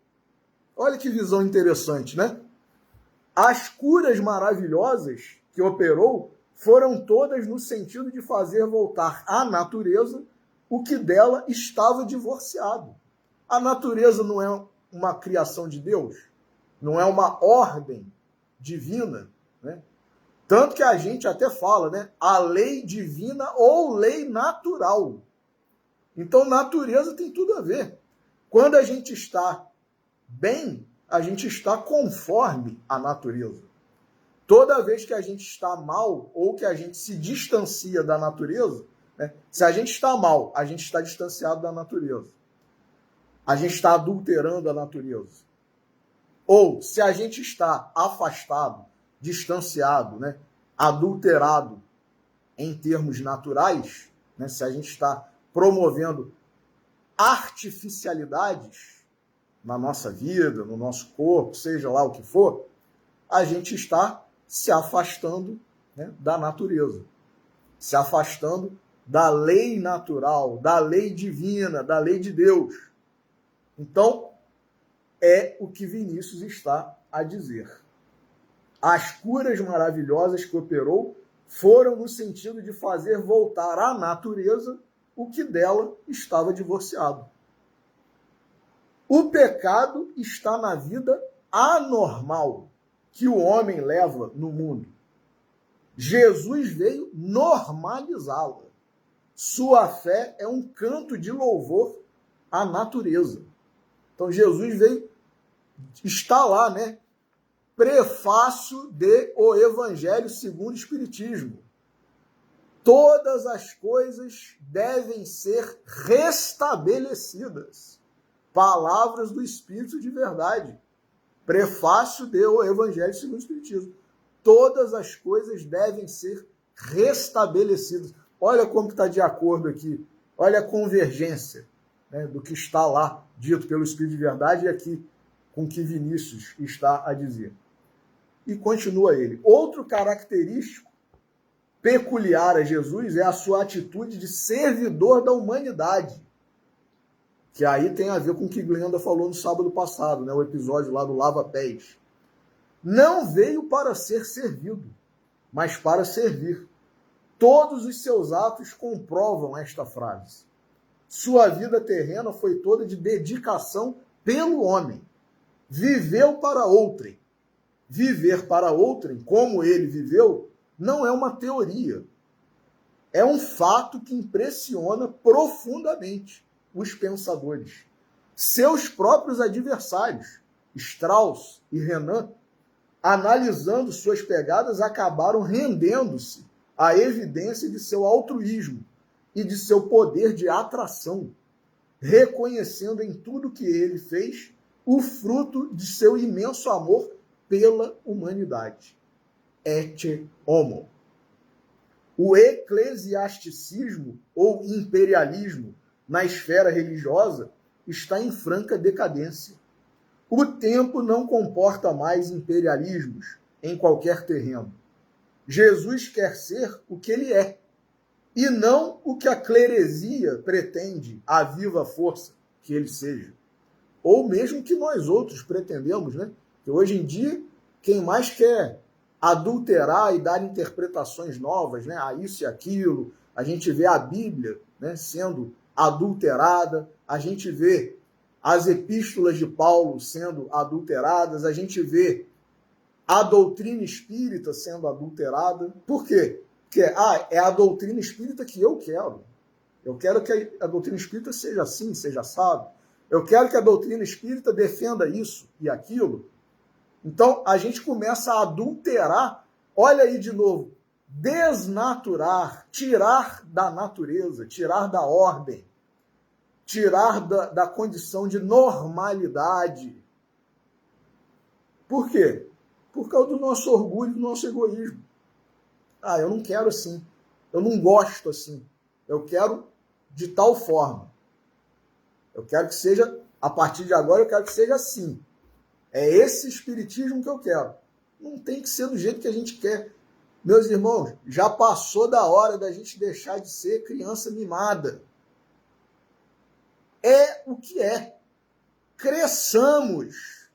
A: Olha que visão interessante, né? As curas maravilhosas que operou foram todas no sentido de fazer voltar à natureza o que dela estava divorciado. A natureza não é uma criação de Deus, não é uma ordem divina, né? Tanto que a gente até fala, né? A lei divina ou lei natural. Então, natureza tem tudo a ver. Quando a gente está bem, a gente está conforme a natureza. Toda vez que a gente está mal ou que a gente se distancia da natureza, né? Se a gente está mal, a gente está distanciado da natureza. A gente está adulterando a natureza. Ou se a gente está afastado, distanciado, né? Adulterado em termos naturais, né? Se a gente está promovendo artificialidades na nossa vida, no nosso corpo, seja lá o que for, a gente está se afastando, né, da natureza, se afastando da lei natural, da lei divina, da lei de Deus. Então, é o que Vinícius está a dizer. As curas maravilhosas que operou foram no sentido de fazer voltar à natureza o que dela estava divorciado. O pecado está na vida anormal que o homem leva no mundo. Jesus veio normalizá-la. Sua fé é um canto de louvor à natureza. Então Jesus veio, está lá, né? Prefácio de O Evangelho segundo o Espiritismo. Todas as coisas devem ser restabelecidas. Palavras do Espírito de verdade. Prefácio de O Evangelho segundo o Espiritismo. Todas as coisas devem ser restabelecidas. Olha como está de acordo aqui. Olha a convergência. né, do que está lá dito pelo Espírito de Verdade e aqui com que Vinícius está a dizer. E continua ele. Outro característico peculiar a Jesus é a sua atitude de servidor da humanidade, que aí tem a ver com o que Glenda falou no sábado passado, né, o episódio lá do Lava Pés. Não veio para ser servido, mas para servir. Todos os seus atos comprovam esta frase. Sua vida terrena foi toda de dedicação pelo homem. Viveu para outrem. Viver para outrem, como ele viveu, não é uma teoria. É um fato que impressiona profundamente os pensadores. Seus próprios adversários, Strauss e Renan, analisando suas pegadas, acabaram rendendo-se à evidência de seu altruísmo e de seu poder de atração, reconhecendo em tudo que ele fez o fruto de seu imenso amor pela humanidade. Ecce homo. O eclesiasticismo ou imperialismo na esfera religiosa está em franca decadência. O tempo não comporta mais imperialismos em qualquer terreno. Jesus quer ser o que ele é, e não o que a cleresia pretende à viva força que ele seja. Ou mesmo que nós outros pretendemos, né? Que hoje em dia, quem mais quer adulterar e dar interpretações novas, né, a isso e aquilo, a gente vê a Bíblia, né, sendo adulterada, a gente vê as epístolas de Paulo sendo adulteradas, a gente vê a doutrina espírita sendo adulterada. Por quê? Porque é a doutrina espírita que eu quero. Eu quero que a doutrina espírita seja assim, seja assado. Eu quero que a doutrina espírita defenda isso e aquilo. Então, a gente começa a adulterar, olha aí de novo, desnaturar, tirar da natureza, tirar da ordem, tirar da condição de normalidade. Por quê? Por causa do nosso orgulho, do nosso egoísmo. Eu não quero assim, eu não gosto assim, eu quero de tal forma. Eu quero que seja, a partir de agora, eu quero que seja assim. É esse espiritismo que eu quero. Não tem que ser do jeito que a gente quer. Meus irmãos, já passou da hora da gente deixar de ser criança mimada. É o que é. Cresçamos,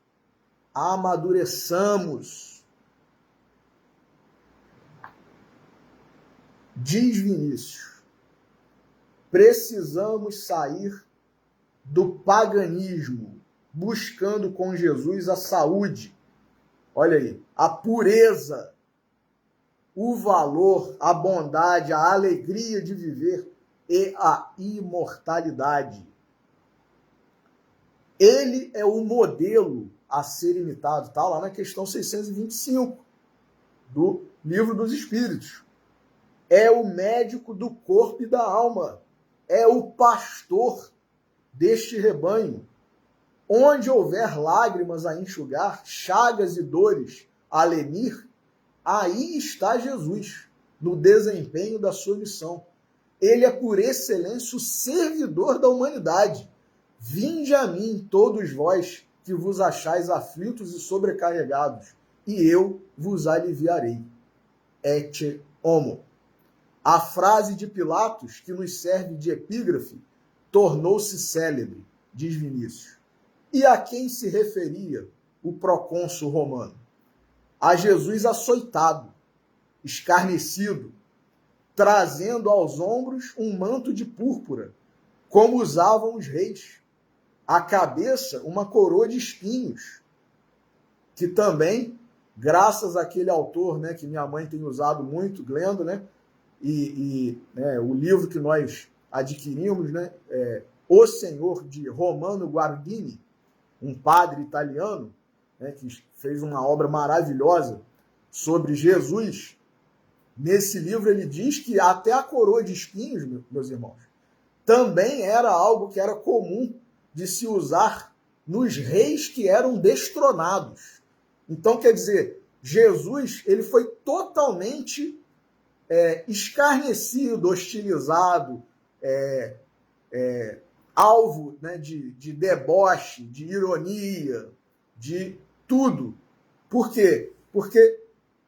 A: amadureçamos. Diz Vinícius, precisamos sair do paganismo, buscando com Jesus a saúde, olha aí, a pureza, o valor, a bondade, a alegria de viver e a imortalidade. Ele é o modelo a ser imitado, está lá na questão 625 do Livro dos Espíritos. É o médico do corpo e da alma, é o pastor deste rebanho. Onde houver lágrimas a enxugar, chagas e dores a lenir, aí está Jesus, no desempenho da sua missão. Ele é, por excelência, o servidor da humanidade. Vinde a mim, todos vós, que vos achais aflitos e sobrecarregados, e eu vos aliviarei. Ecce homo. A frase de Pilatos, que nos serve de epígrafe, tornou-se célebre, diz Vinícius. E a quem se referia o procônsul romano? A Jesus açoitado, escarnecido, trazendo aos ombros um manto de púrpura, como usavam os reis. A cabeça, uma coroa de espinhos, que também, graças àquele autor, né, que minha mãe tem usado muito, Glenda, né, né, o livro que nós adquirimos, né, O Senhor, de Romano Guardini, um padre italiano, né, que fez uma obra maravilhosa sobre Jesus. Nesse livro ele diz que até a coroa de espinhos, meus irmãos, também era algo que era comum de se usar nos reis que eram destronados. Então, quer dizer, Jesus ele foi totalmente escarnecido, hostilizado, alvo, né, de deboche, de ironia, de tudo. Por quê? Porque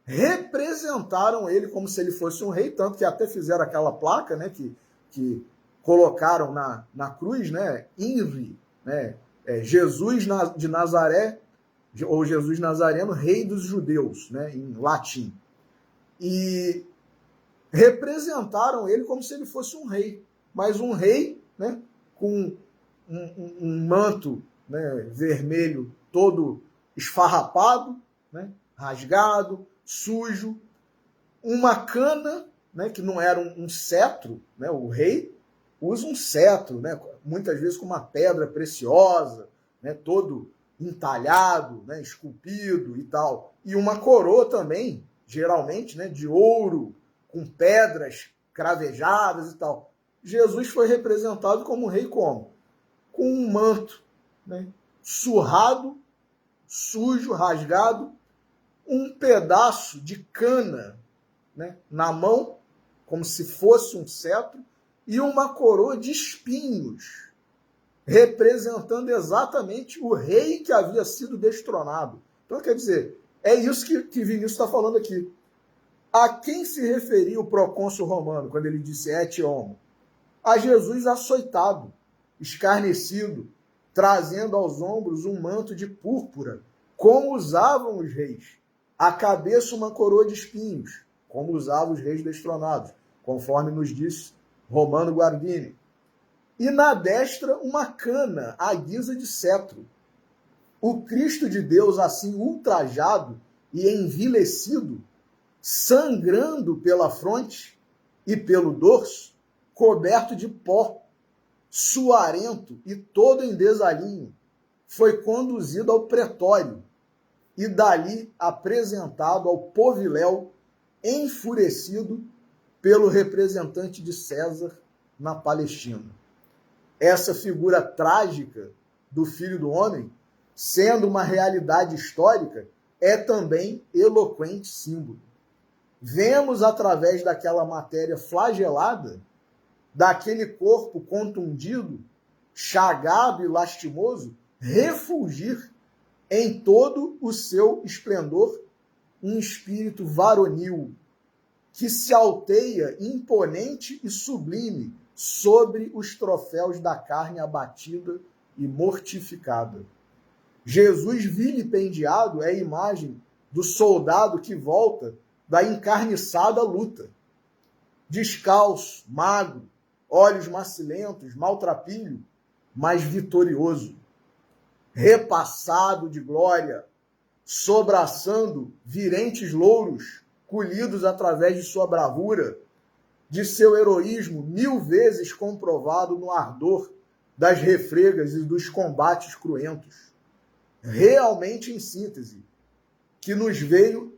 A: representaram ele como se ele fosse um rei, tanto que até fizeram aquela placa, né, que colocaram na cruz, né, INRI, né, Jesus de Nazaré, ou Jesus Nazareno, rei dos judeus, né, em latim. E representaram ele como se ele fosse um rei, mas um rei, né, com um manto, né, vermelho todo esfarrapado, né, rasgado, sujo, uma cana, né, que não era um cetro, né, o rei usa um cetro, né, muitas vezes com uma pedra preciosa, né, todo entalhado, né, esculpido e tal, e uma coroa também, geralmente, né, de ouro, com pedras cravejadas e tal. Jesus foi representado como rei como? Com um manto, né, surrado, sujo, rasgado, um pedaço de cana, né, na mão, como se fosse um cetro, e uma coroa de espinhos, representando exatamente o rei que havia sido destronado. Então, quer dizer, é isso que Vinícius está falando aqui. A quem se referia o procônsul romano quando ele disse et homo? A Jesus açoitado, escarnecido, trazendo aos ombros um manto de púrpura, como usavam os reis. À cabeça uma coroa de espinhos, como usavam os reis destronados, conforme nos disse Romano Guardini. E na destra uma cana à guisa de cetro. O Cristo de Deus, assim ultrajado e envilecido, sangrando pela fronte e pelo dorso, coberto de pó, suarento e todo em desalinho, foi conduzido ao pretório e dali apresentado ao poviléu, enfurecido pelo representante de César na Palestina. Essa figura trágica do Filho do Homem, sendo uma realidade histórica, é também eloquente símbolo. Vemos através daquela matéria flagelada, daquele corpo contundido, chagado e lastimoso, refulgir em todo o seu esplendor um espírito varonil que se alteia imponente e sublime sobre os troféus da carne abatida e mortificada. Jesus vilipendiado é a imagem do soldado que volta da encarniçada luta. Descalço, magro, olhos macilentos, maltrapilho, mas vitorioso. Repassado de glória, sobraçando virentes louros, colhidos através de sua bravura, de seu heroísmo 1000 vezes comprovado no ardor das refregas e dos combates cruentos. Realmente, em síntese, que nos veio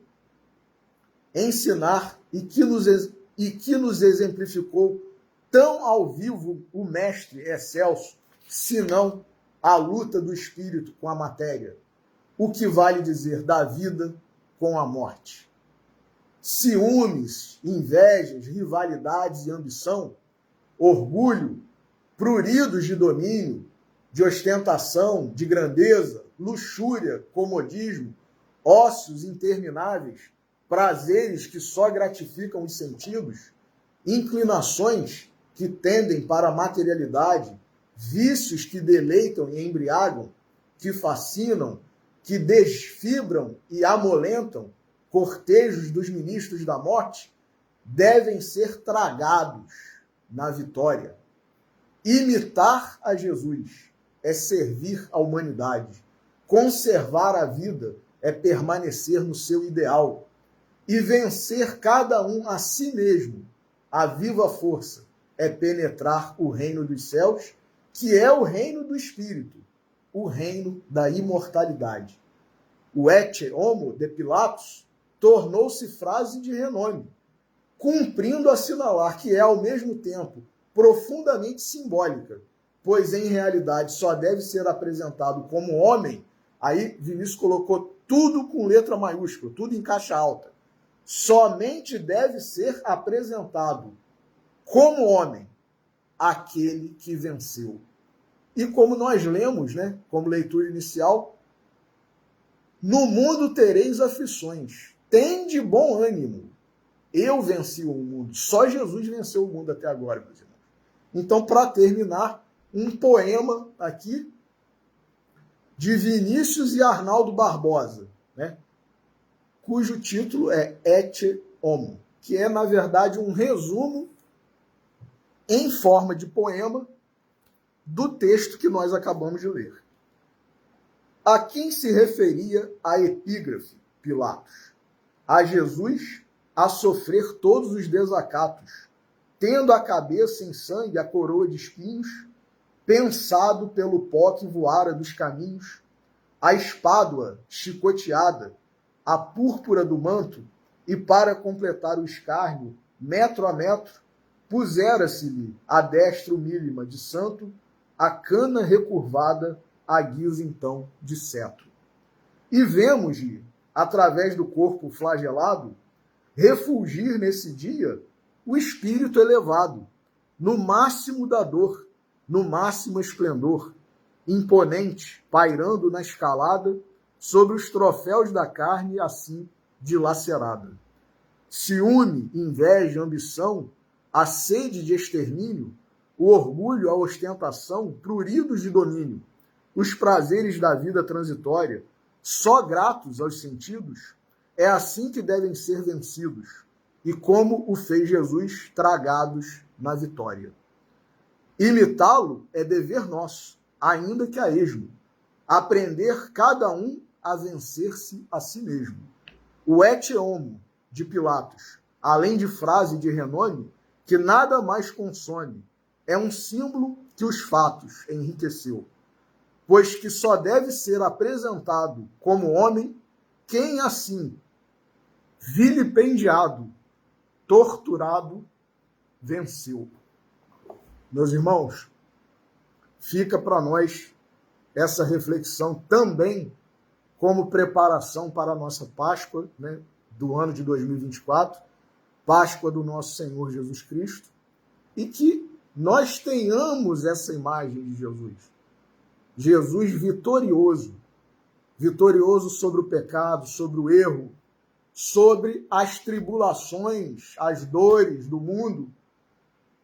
A: ensinar e que nos exemplificou tão ao vivo o mestre excelso, senão a luta do espírito com a matéria, o que vale dizer da vida com a morte. Ciúmes, invejas, rivalidades e ambição, orgulho, pruridos de domínio, de ostentação, de grandeza, luxúria, comodismo, ócios intermináveis, prazeres que só gratificam os sentidos, inclinações que tendem para a materialidade, vícios que deleitam e embriagam, que fascinam, que desfibram e amolentam, cortejos dos ministros da morte, devem ser tragados na vitória. Imitar a Jesus é servir a humanidade. Conservar a vida é permanecer no seu ideal. E vencer cada um a si mesmo, a viva força, é penetrar o reino dos céus, que é o reino do Espírito, o reino da imortalidade. O ecce homo de Pilatos tornou-se frase de renome, cumprindo assinalar que é, ao mesmo tempo, profundamente simbólica, pois, em realidade, só deve ser apresentado como homem. Aí Vinícius colocou tudo com letra maiúscula, tudo em caixa alta. Somente deve ser apresentado como homem aquele que venceu. E como nós lemos, né, como leitura inicial, no mundo tereis aflições, tende bom ânimo, eu venci o mundo. Só Jesus venceu o mundo até agora, meus irmãos. Então, para terminar, um poema aqui de Vinícius e Arnaldo Barbosa, né, cujo título é Ecce Homo, que é, na verdade, um resumo em forma de poema do texto que nós acabamos de ler. A quem se referia a epígrafe, Pilatos? A Jesus a sofrer todos os desacatos, tendo a cabeça em sangue a coroa de espinhos, pensado pelo pó que voara dos caminhos, a espádua chicoteada, a púrpura do manto, e para completar o escárnio, metro a metro, pusera-se-lhe a destra humílima de santo, a cana recurvada, a guisa então de cetro. E vemos-lhe, através do corpo flagelado, refulgir nesse dia o espírito elevado, no máximo da dor, no máximo esplendor, imponente, pairando na escalada, sobre os troféus da carne assim dilacerada. Ciúme, inveja, ambição, a sede de extermínio, o orgulho, a ostentação, pruridos de domínio, os prazeres da vida transitória, só gratos aos sentidos, é assim que devem ser vencidos, e como o fez Jesus, tragados na vitória. Imitá-lo é dever nosso, ainda que a esmo, aprender cada um a vencer-se a si mesmo. O Ecce Homo de Pilatos, além de frase de renome, que nada mais consome, é um símbolo que os fatos enriqueceu, pois que só deve ser apresentado como homem quem assim, vilipendiado, torturado, venceu. Meus irmãos, fica para nós essa reflexão também como preparação para a nossa Páscoa, né, do ano de 2024, Páscoa do nosso Senhor Jesus Cristo, e que nós tenhamos essa imagem de Jesus. Jesus vitorioso, vitorioso sobre o pecado, sobre o erro, sobre as tribulações, as dores do mundo,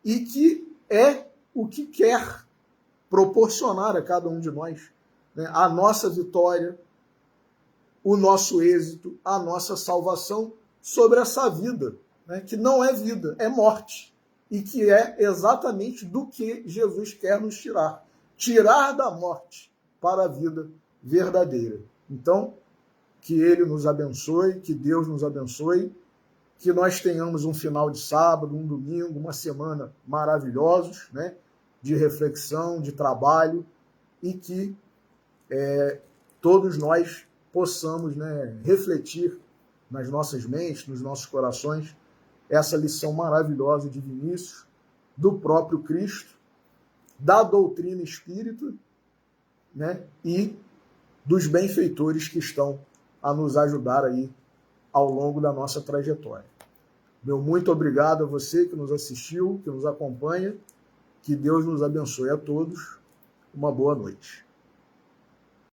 A: e que é o que quer proporcionar a cada um de nós, né, a nossa vitória, o nosso êxito, a nossa salvação sobre essa vida, né, que não é vida, é morte, e que é exatamente do que Jesus quer nos tirar. Tirar da morte para a vida verdadeira. Então, que Ele nos abençoe, que Deus nos abençoe, que nós tenhamos um final de sábado, um domingo, uma semana maravilhosos, né, de reflexão, de trabalho, e que todos nós possamos, né, refletir nas nossas mentes, nos nossos corações, essa lição maravilhosa de Vinícius, do próprio Cristo, da doutrina espírita, né, e dos benfeitores que estão a nos ajudar aí ao longo da nossa trajetória. Meu muito obrigado a você que nos assistiu, que nos acompanha, que Deus nos abençoe a todos. Uma boa noite.